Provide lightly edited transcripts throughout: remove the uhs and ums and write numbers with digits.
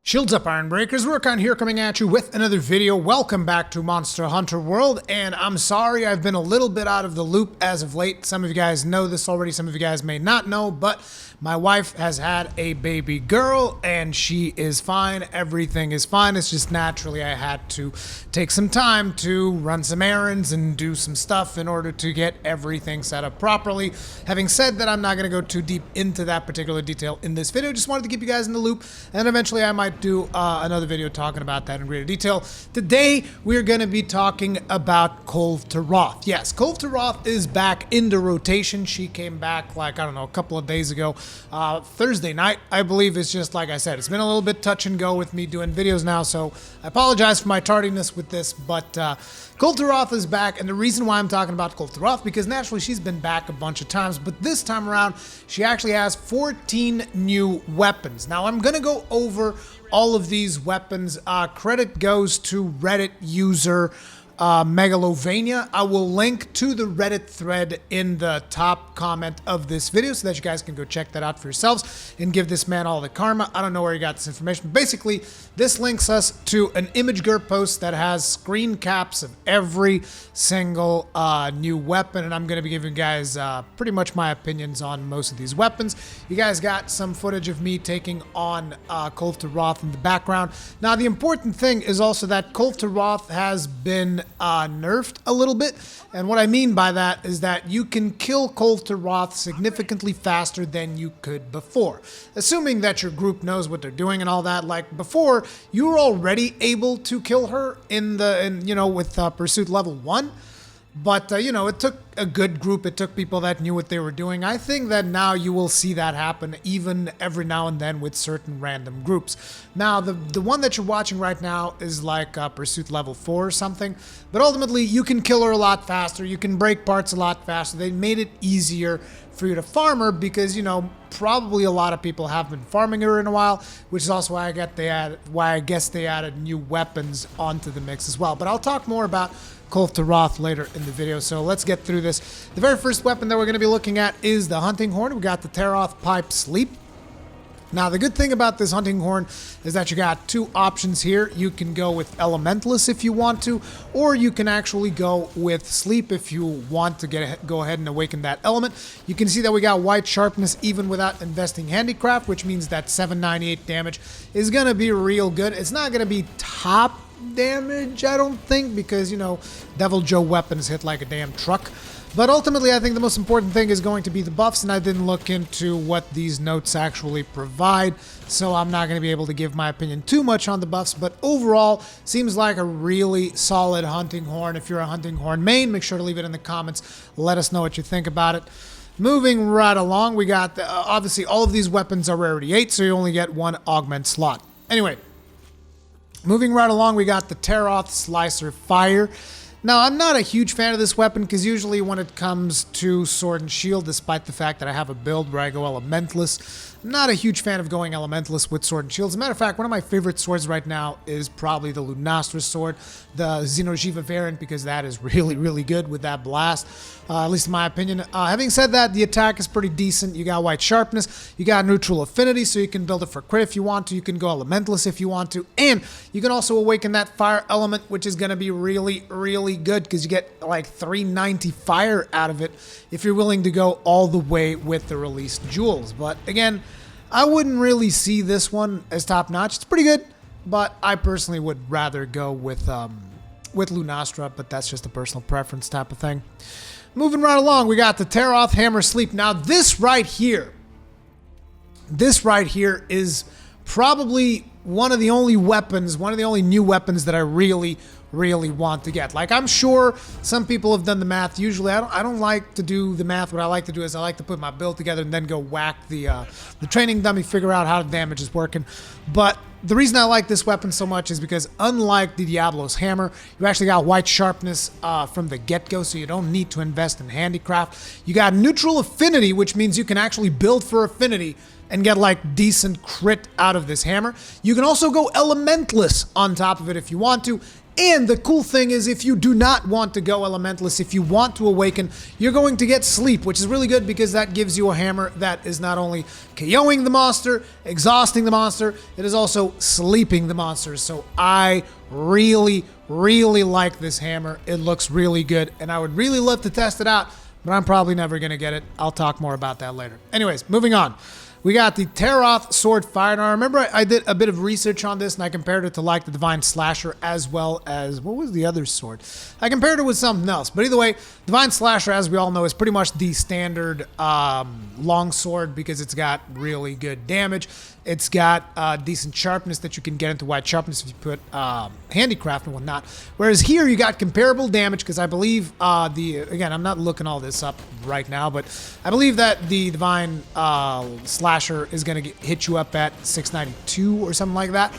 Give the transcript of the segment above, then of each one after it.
Shields up, Iron Breakers. Rurikhan here coming at you with another video. Welcome back to Monster Hunter World, and I'm sorry I've been a little bit out of the loop as of late. Some of you guys know this already, some of you guys may not know, but my wife has had a baby girl, and she is fine. Everything is fine. It's just naturally I had to take some time to run some errands and do some stuff in order to get everything set up properly. Having said that, I'm not going to go too deep into that particular detail in this video. Just wanted to keep you guys in the loop, and eventually I might do another video talking about that in greater detail. Today, we're going to be talking about Kulve Taroth. Yes, Kulve Taroth is back into rotation. She came back, like, I don't know, a couple of days ago. Thursday night, I believe. It's just, like I said, it's been a little bit touch and go with me doing videos now, so I apologize for my tardiness with this, but Kulve Taroth is back, and the reason why I'm talking about Kulve Taroth, because naturally she's been back a bunch of times, but this time around, she actually has 14 new weapons. Now, I'm going to go over all of these weapons. Credit goes to Reddit user Megalovania. I will link to the Reddit thread in the top comment of this video so that you guys can go check that out for yourselves and give this man all the karma. I don't know where he got this information. Basically, this links us to an ImageGer post that has screen caps of every single new weapon, and I'm going to be giving you guys pretty much my opinions on most of these weapons. You guys got some footage of me taking on Kulve Taroth in the background. Now, the important thing is also that Kulve Taroth has been nerfed a little bit, and what I mean by that is that you can kill Kulve Taroth significantly faster than you could before, assuming that your group knows what they're doing and all that. Like before, you were already able to kill her with Pursuit level 1. But, it took a good group. It took people that knew what they were doing. I think that now you will see that happen even every now and then with certain random groups. Now, the one that you're watching right now is like Pursuit level 4 or something. But ultimately, you can kill her a lot faster. You can break parts a lot faster. They made it easier for you to farm her because, probably a lot of people have been farming her in a while, which is also why I guess they added new weapons onto the mix as well. But I'll talk more about Kulve Taroth later in the video, so let's get through this. The very first weapon that we're going to be looking at is the hunting horn. We got the Taroth Pipe Sleep. Now, the good thing about this hunting horn is that you got two options here. You can go with Elementalist if you want to, or you can actually go with Sleep if you want to go ahead and awaken that element. You can see that we got White Sharpness even without investing Handicraft, which means that 798 damage is going to be real good. It's not going to be top damage, I don't think, because, Devil Joe weapons hit like a damn truck. But ultimately, I think the most important thing is going to be the buffs, and I didn't look into what these notes actually provide, so I'm not going to be able to give my opinion too much on the buffs, but overall, seems like a really solid hunting horn. If you're a hunting horn main, make sure to leave it in the comments. Let us know what you think about it. Moving right along, we got, obviously, all of these weapons are rarity 8, so you only get one augment slot. Anyway, moving right along, we got the Taroth Slicer Fire. Now, I'm not a huge fan of this weapon because usually when it comes to Sword and Shield, despite the fact that I have a build where I go Elementalist, I'm not a huge fan of going Elementalist with Sword and Shield. As a matter of fact, one of my favorite swords right now is probably the Lunastra sword, the Xenojiva variant, because that is really, really good with that blast, at least in my opinion. Having said that, the attack is pretty decent. You got White Sharpness, you got Neutral Affinity, so you can build it for crit if you want to, you can go Elementalist if you want to, and you can also awaken that fire element, which is going to be really, really good because you get like 390 fire out of it if you're willing to go all the way with the released jewels. But again, I wouldn't really see this one as top notch. It's pretty good, but I personally would rather go with Lunastra, but that's just a personal preference type of thing. Moving right along, we got the Taroth Hammer Sleep. Now, this right here is probably one of the only new weapons that I really want to get. Like, I'm sure some people have done the math. Usually, I don't like to do the math. What I like to do is I like to put my build together and then go whack the training dummy, figure out how the damage is working. But the reason I like this weapon so much is because unlike the Diablo's Hammer, you actually got White Sharpness from the get-go, so you don't need to invest in Handicraft. You got Neutral Affinity, which means you can actually build for Affinity and get like decent crit out of this hammer. You can also go Elementalist on top of it if you want to, And the cool thing is, if you do not want to go Elementalist, if you want to awaken, you're going to get sleep, which is really good because that gives you a hammer that is not only KOing the monster, exhausting the monster, it is also sleeping the monsters. So I really like this hammer. It looks really good, and I would really love to test it out, but I'm probably never going to get it. I'll talk more about that later. Anyways, moving on. We got the Taroth Sword Fire. Now, remember, I did a bit of research on this, and I compared it to, like, the Divine Slasher as well as... What was the other sword? I compared it with something else. But either way, Divine Slasher, as we all know, is pretty much the standard long sword because it's got really good damage. It's got decent sharpness that you can get into white sharpness if you put handicraft and whatnot. Whereas here, you got comparable damage because I believe again, I'm not looking all this up right now, but I believe that the Divine Slasher is going to hit you up at 692 or something like that.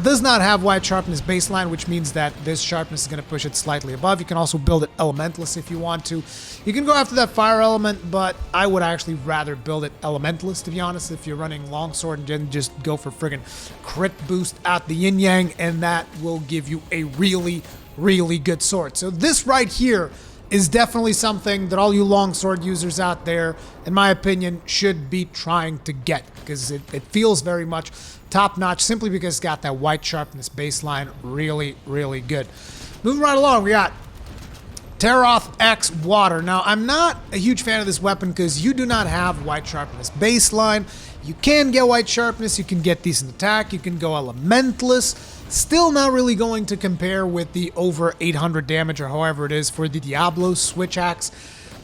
Does not have white sharpness baseline, which means that this sharpness is going to push it slightly above. You can also build it Elementalist if you want to. You can go after that fire element, but I would actually rather build it Elementalist, to be honest, if you're running longsword, and then just go for friggin' crit boost out the yin-yang, and that will give you a really good sword. So this right here is definitely something that all you longsword users out there, in my opinion, should be trying to get, because it feels very much top-notch simply because it's got that white sharpness baseline. Really good. Moving right along, we got Taroth X Water. Now, I'm not a huge fan of this weapon because you do not have white sharpness baseline. You can get white sharpness, you can get decent attack, you can go Elementalist. Still not really going to compare with the over 800 damage or however it is for the Diablo switch axe.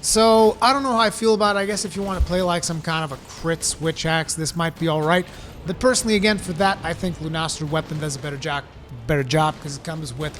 So I don't know how I feel about it. I guess if you want to play like some kind of a crit switch axe, this might be alright. But personally, again, for that, I think Lunaster Weapon does a better job because it comes with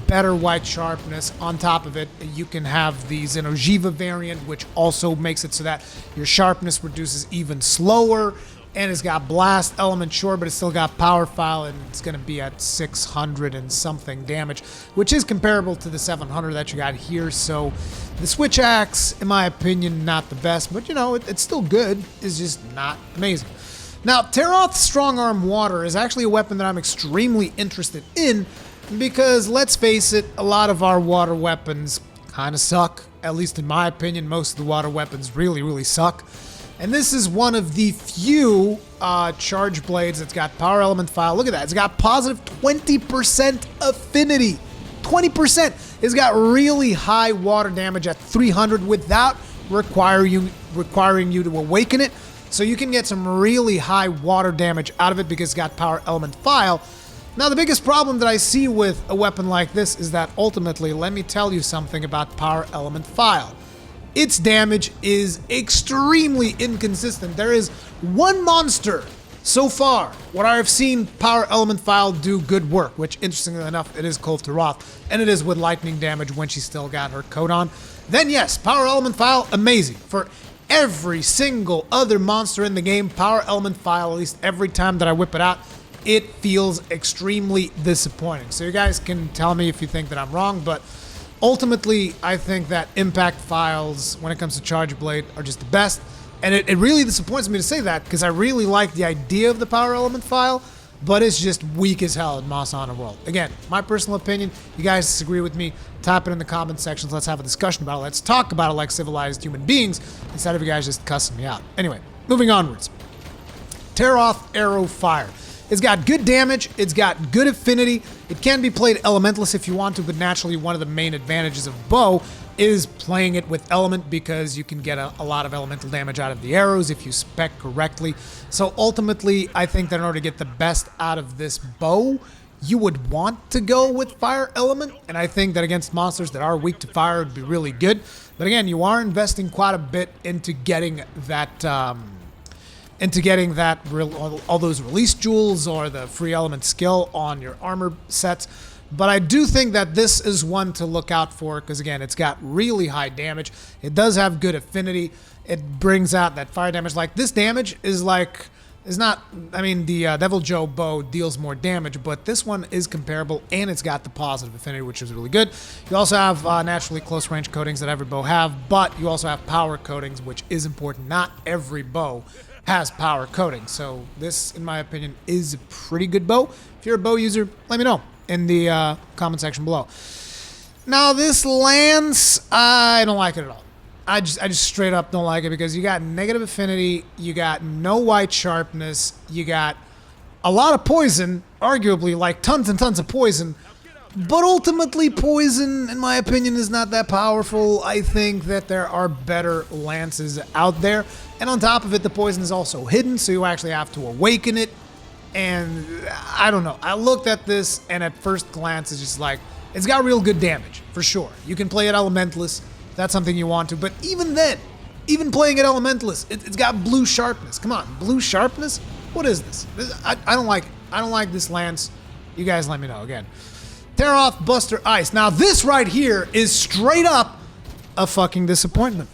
better white sharpness. On top of it, you can have the Xenojiva variant, which also makes it so that your sharpness reduces even slower. And it's got blast element, sure, but it's still got power file, and it's going to be at 600 and something damage, which is comparable to the 700 that you got here. So the switch axe, in my opinion, not the best, but you know, it's still good. It's just not amazing. Now, Taroth Strong Arm Water is actually a weapon that I'm extremely interested in because, let's face it, a lot of our water weapons kind of suck. At least in my opinion, most of the water weapons really suck. And this is one of the few charge blades that's got power element file. Look at that. It's got positive 20% affinity. 20%. It's got really high water damage at 300 without requiring you to awaken it. So you can get some really high water damage out of it because it's got power element file. Now, the biggest problem that I see with a weapon like this is that ultimately, let me tell you something about power element file. Its damage is extremely inconsistent. There is one monster so far where I have seen power element file do good work, which interestingly enough, it is Kulve Taroth, and it is with lightning damage when she still got her coat on. Then yes, power element file, amazing. For every single other monster in the game, power element file, at least every time that I whip it out, it feels extremely disappointing. So you guys can tell me if you think that I'm wrong, but ultimately, I think that impact files, when it comes to Charge Blade, are just the best. And it really disappoints me to say that, because I really like the idea of the power element file, but it's just weak as hell in Monster Hunter World. Again, my personal opinion. You guys disagree with me, type it in the comment sections. Let's have a discussion about it. Let's talk about it like civilized human beings, instead of you guys just cussing me out. Anyway, moving onwards. Taroth Arrow Fire. It's got good damage, it's got good affinity, it can be played Elementalist if you want to, but naturally one of the main advantages of bow is playing it with element because you can get a lot of elemental damage out of the arrows if you spec correctly. So ultimately, I think that in order to get the best out of this bow, you would want to go with fire element, and I think that against monsters that are weak to fire would be really good. But again, you are investing quite a bit into getting that all those release jewels or the free element skill on your armor sets. But I do think that this is one to look out for because, again, it's got really high damage. It does have good affinity. It brings out that fire damage. Like, this damage is like, is not, I mean, the Devil Joe bow deals more damage, but this one is comparable, and it's got the positive affinity, which is really good. You also have naturally close range coatings that every bow have, but you also have power coatings, which is important. Not every bow has power coating. So this, in my opinion, is a pretty good bow. If you're a bow user, let me know. in the comment section below. Now, this lance, I don't like it at all. I just straight up don't like it because you got negative affinity, you got no white sharpness, you got a lot of poison, arguably, like tons and tons of poison, but ultimately poison, in my opinion, is not that powerful. I think that there are better lances out there, and on top of it, the poison is also hidden, so you actually have to awaken it, and I don't know. I looked at this, and at first glance, it's just like, it's got real good damage, for sure. You can play it Elementalist, if that's something you want to, but even then, even playing it Elementalist, it's got blue sharpness. Come on, blue sharpness? What is this? I don't like it. I don't like this lance. You guys let me know again. Taroth Buster Ice. Now this right here is straight up a fucking disappointment.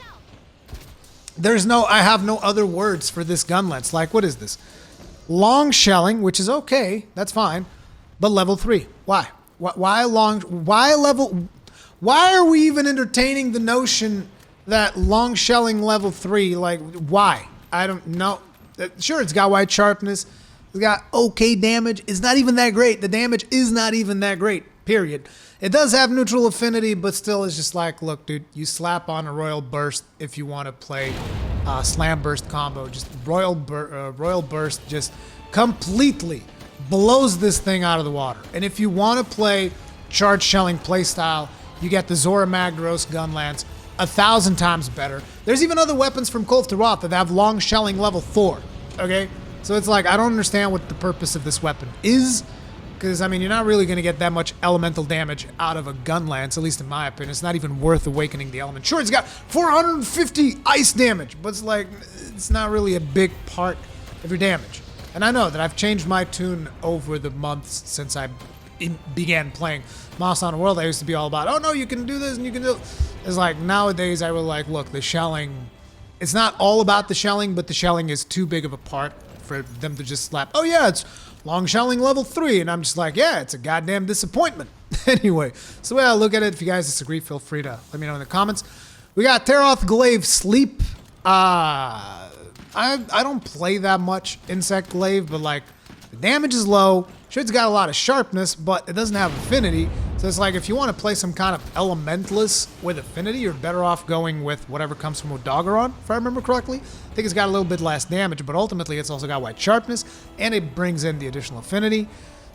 I have no other words for this gun lance. Like, what is this? Long shelling, which is okay, that's fine, but level 3. Why? Why are we even entertaining the notion that long shelling level 3, like, why? I don't know. Sure, it's got white sharpness, it's got okay damage, it's not even that great. The damage is not even that great, period. It does have neutral affinity, but still it's just like, look, dude, you slap on a Royal Burst if you want to play Slam Burst combo. Just Royal Burst just completely blows this thing out of the water. And if you want to play charge shelling playstyle, you get the Zora Magdaros gun lance 1,000 times better. There's even other weapons from Kulve Taroth that have long shelling level 4, okay? So it's like, I don't understand what the purpose of this weapon is, because, I mean, you're not really going to get that much elemental damage out of a gun lance, at least in my opinion. It's not even worth awakening the element. Sure, it's got 450 ice damage, but it's like, it's not really a big part of your damage. And I know that I've changed my tune over the months since I began playing Monster Hunter World. I used to be all about, oh no, you can do this and you can do it. It's like, nowadays I will like, look, the shelling, it's not all about the shelling, but the shelling is too big of a part for them to just slap, oh yeah, it's long shelling level 3, and I'm just like, yeah, it's a goddamn disappointment. Anyway, so the way I look at it, if you guys disagree, feel free to let me know in the comments. We got Taroth Glaive Sleep. I don't play that much Insect Glaive, but like, the damage is low. Sure, it's got a lot of sharpness, but it doesn't have affinity. So it's like, if you want to play some kind of Elementalist with affinity, you're better off going with whatever comes from Dagger, if I remember correctly. I think it's got a little bit less damage, but ultimately it's also got white sharpness, and it brings in the additional affinity.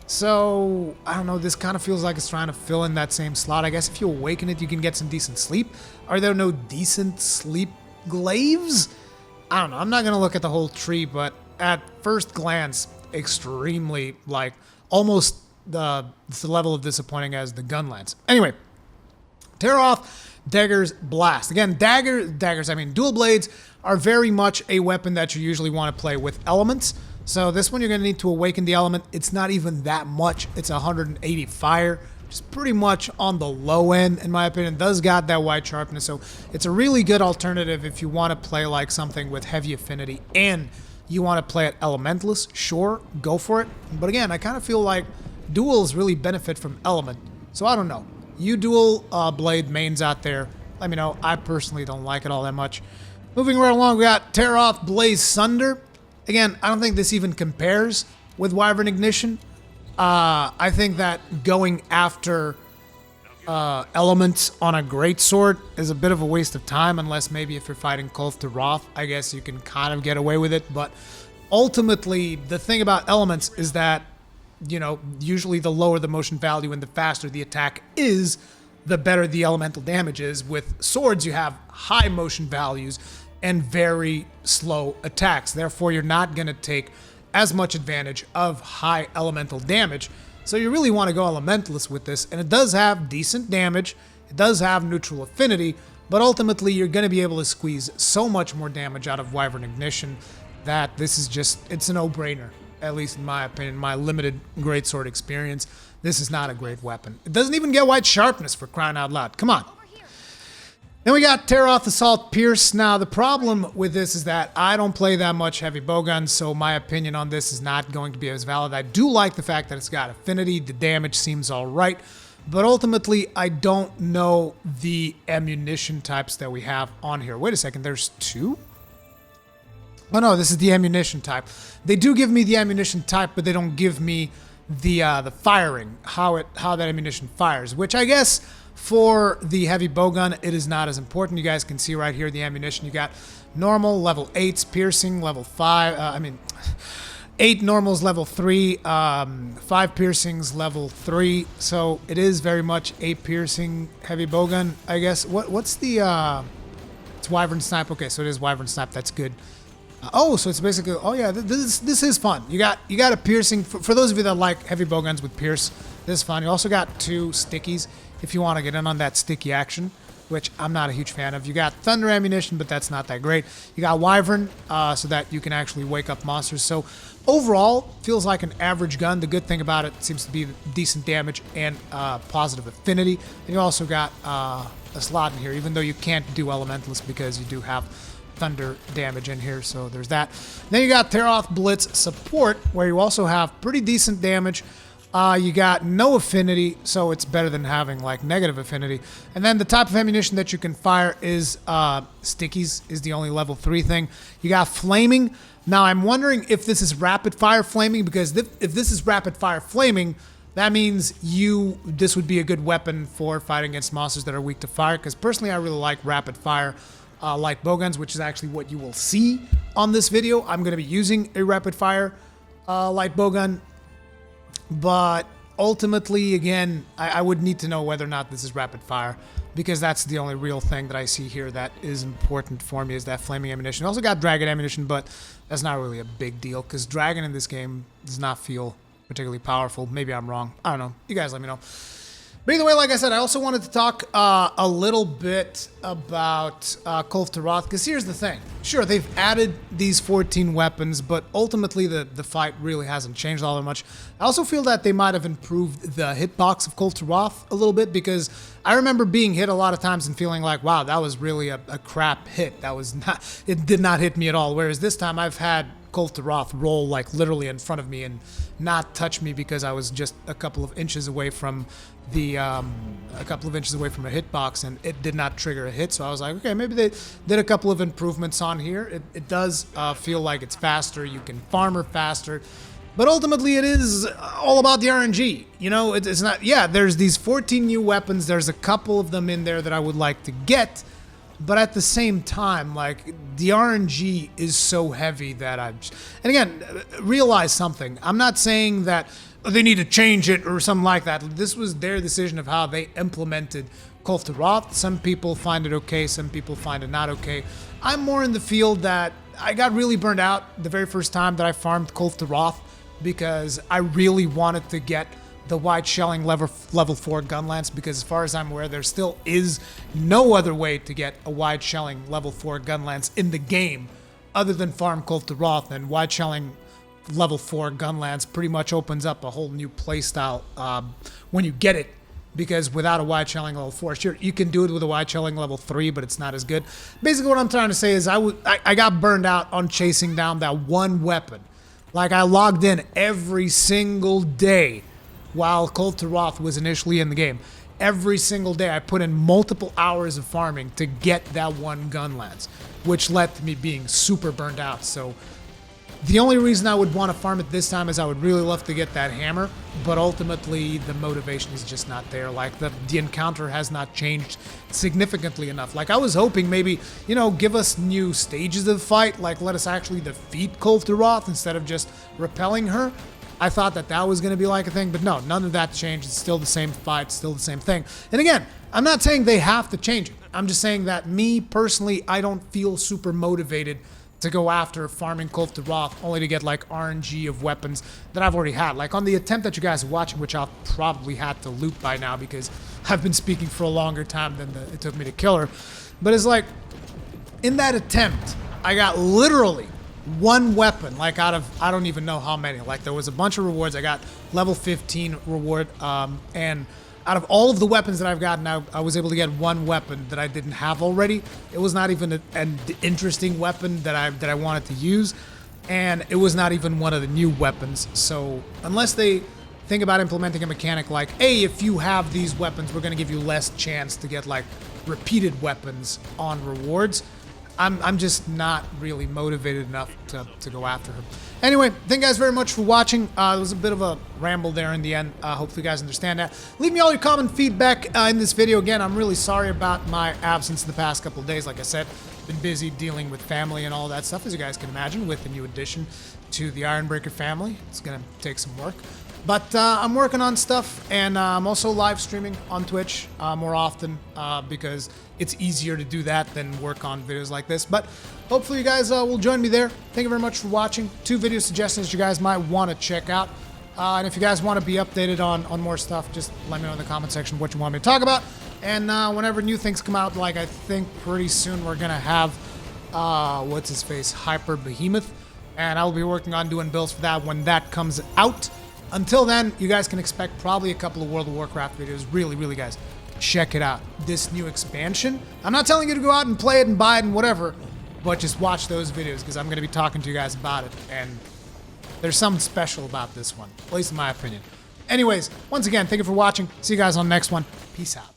So, I don't know, this kind of feels like it's trying to fill in that same slot. I guess if you awaken it, you can get some decent sleep. Are there no decent sleep glaives? I don't know, I'm not going to look at the whole tree, but at first glance, extremely, like, almost the level of disappointing as the gun lance. Anyway, Taroth Dagger's Blast. Again, dual blades are very much a weapon that you usually want to play with elements. So this one you're going to need to awaken the element. It's not even that much. It's 180 fire, which is pretty much on the low end, in my opinion. It does got that white sharpness, so it's a really good alternative if you want to play like something with heavy affinity and you want to play it Elementalist. Sure, go for it. But again, I kind of feel like duals really benefit from element. So I don't know. You dual blade mains out there, let me know. I personally don't like it all that much. Moving right along, we got Taroth Blaze Sundar. Again, I don't think this even compares with Wyvern Ignition. I think that going after elements on a greatsword is a bit of a waste of time, unless maybe if you're fighting Kulve Taroth, I guess you can kind of get away with it. But ultimately, the thing about elements is that, you know, usually the lower the motion value and the faster the attack is, the better the elemental damage is. With swords, you have high motion values and very slow attacks. Therefore, you're not going to take as much advantage of high elemental damage. So you really want to go Elementalist with this, and it does have decent damage, it does have neutral affinity, but ultimately you're going to be able to squeeze so much more damage out of Wyvern Ignition that this is just, it's a no-brainer, at least in my opinion, my limited greatsword experience. This is not a great weapon. It doesn't even get white sharpness, for crying out loud. Come on. Then we got Taroth Assault Pierce. Now, the problem with this is that I don't play that much heavy bowguns, so my opinion on this is not going to be as valid. I do like the fact that it's got affinity. The damage seems all right, but ultimately, I don't know the ammunition types that we have on here. Wait a second, there's 2? Oh no, this is the ammunition type. They do give me the ammunition type, but they don't give me the firing, how that ammunition fires, which I guess for the heavy bowgun it is not as important. You guys can see right here the ammunition. You got normal, level 8s, piercing, level 5. 8 normals, level 3, 5 piercings, level 3. So it is very much a piercing heavy bowgun, I guess. What's the it's Wyvern Snipe. Okay, so it is Wyvern Snipe. That's good. So it's basically, oh yeah, this is fun. You got a piercing for those of you that like heavy bowguns with pierce. This is fun. You also got 2 stickies if you want to get in on that sticky action, which I'm not a huge fan of. You got thunder ammunition, but that's not that great. You got Wyvern, so that you can actually wake up monsters. So overall, feels like an average gun. The good thing about it seems to be decent damage and positive affinity. And you also got a slot in here, even though you can't do Elementalist because you do have thunder damage in here, so there's that. Then you got Taroth Blitz support, where you also have pretty decent damage. You got no affinity, so it's better than having like negative affinity. And then the type of ammunition that you can fire is stickies, is the only level 3 thing. You got flaming. Now I'm wondering if this is rapid fire flaming, because if this is rapid fire flaming, that means this would be a good weapon for fighting against monsters that are weak to fire, because personally I really like rapid fire light bowguns, which is actually what you will see on this video. I'm going to be using a rapid fire light bowgun, but ultimately, again, I would need to know whether or not this is rapid fire, because that's the only real thing that I see here that is important for me, is that flaming ammunition. I also got dragon ammunition, but that's not really a big deal, because dragon in this game does not feel particularly powerful. Maybe I'm wrong. I don't know. You guys let me know. But either way, like I said, I also wanted to talk a little bit about Kulve Taroth, because here's the thing. Sure, they've added these 14 weapons, but ultimately the fight really hasn't changed all that much. I also feel that they might have improved the hitbox of Kulve Taroth a little bit, because I remember being hit a lot of times and feeling like, wow, that was really a crap hit. It did not hit me at all. Whereas this time I've had Kulve Taroth roll like literally in front of me and not touch me, because I was just a couple of inches away from a hitbox, and it did not trigger a hit. So I was like, okay, maybe they did a couple of improvements on here. It does feel like it's faster. You can farm her faster. But ultimately, it is all about the RNG. You know, it's not, yeah, there's these 14 new weapons. There's a couple of them in there that I would like to get. But at the same time, like, the RNG is so heavy that and again, realize something. I'm not saying that they need to change it or something like that. This was their decision of how they implemented Kulve Taroth. Some people find it okay, some people find it not okay. I'm more in the field that I got really burned out the very first time that I farmed Kulve Taroth, because I really wanted to get the wide shelling level 4 gun lance, because as far as I'm aware, there still is no other way to get a wide shelling level 4 gun lance in the game other than farm Kulve Taroth, and wide shelling level 4 gun lance pretty much opens up a whole new playstyle when you get it, because without a wide shelling level 4, sure, you can do it with a wide shelling level 3, but it's not as good. Basically what I'm trying to say is I got burned out on chasing down that one weapon. Like, I logged in every single day while Kulve Taroth was initially in the game. Every single day I put in multiple hours of farming to get that one gun lance, which led to me being super burned out. So the only reason I would want to farm it this time is I would really love to get that hammer, but ultimately the motivation is just not there. Like, the encounter has not changed significantly enough. Like, I was hoping maybe, you know, give us new stages of the fight, like let us actually defeat Kulve Taroth instead of just repelling her. I thought that was going to be like a thing, but no, none of that changed. It's still the same fight, still the same thing. And again, I'm not saying they have to change it. I'm just saying that me, personally, I don't feel super motivated to go after farming Kulve Taroth only to get like RNG of weapons that I've already had. Like on the attempt that you guys are watching, which I'll probably had to loot by now because I've been speaking for a longer time than it took me to kill her. But it's like, in that attempt, I got literally one weapon, like out of, I don't even know how many. Like, there was a bunch of rewards. I got level 15 reward, and out of all of the weapons that I've gotten, I was able to get one weapon that I didn't have already. It was not even an interesting weapon that I wanted to use, and it was not even one of the new weapons. So unless they think about implementing a mechanic like, hey, if you have these weapons, we're going to give you less chance to get like repeated weapons on rewards, I'm just not really motivated enough to go after her. Anyway, thank you guys very much for watching. It was a bit of a ramble there in the end. Hopefully you guys understand that. Leave me all your comment feedback in this video. Again, I'm really sorry about my absence in the past couple of days. Like I said, been busy dealing with family and all that stuff, as you guys can imagine, with the new addition to the Ironbreaker family. It's going to take some work. But I'm working on stuff, and I'm also live streaming on Twitch more often because it's easier to do that than work on videos like this. But hopefully you guys will join me there. Thank you very much for watching. 2 video suggestions you guys might want to check out. And if you guys want to be updated on more stuff, just let me know in the comment section what you want me to talk about. And whenever new things come out, like I think pretty soon we're going to have, what's-his-face, Hyper Behemoth. And I'll be working on doing builds for that when that comes out. Until then, you guys can expect probably a couple of World of Warcraft videos. Really, guys, check it out. This new expansion. I'm not telling you to go out and play it and buy it and whatever, but just watch those videos because I'm going to be talking to you guys about it. And there's something special about this one, at least in my opinion. Anyways, once again, thank you for watching. See you guys on the next one. Peace out.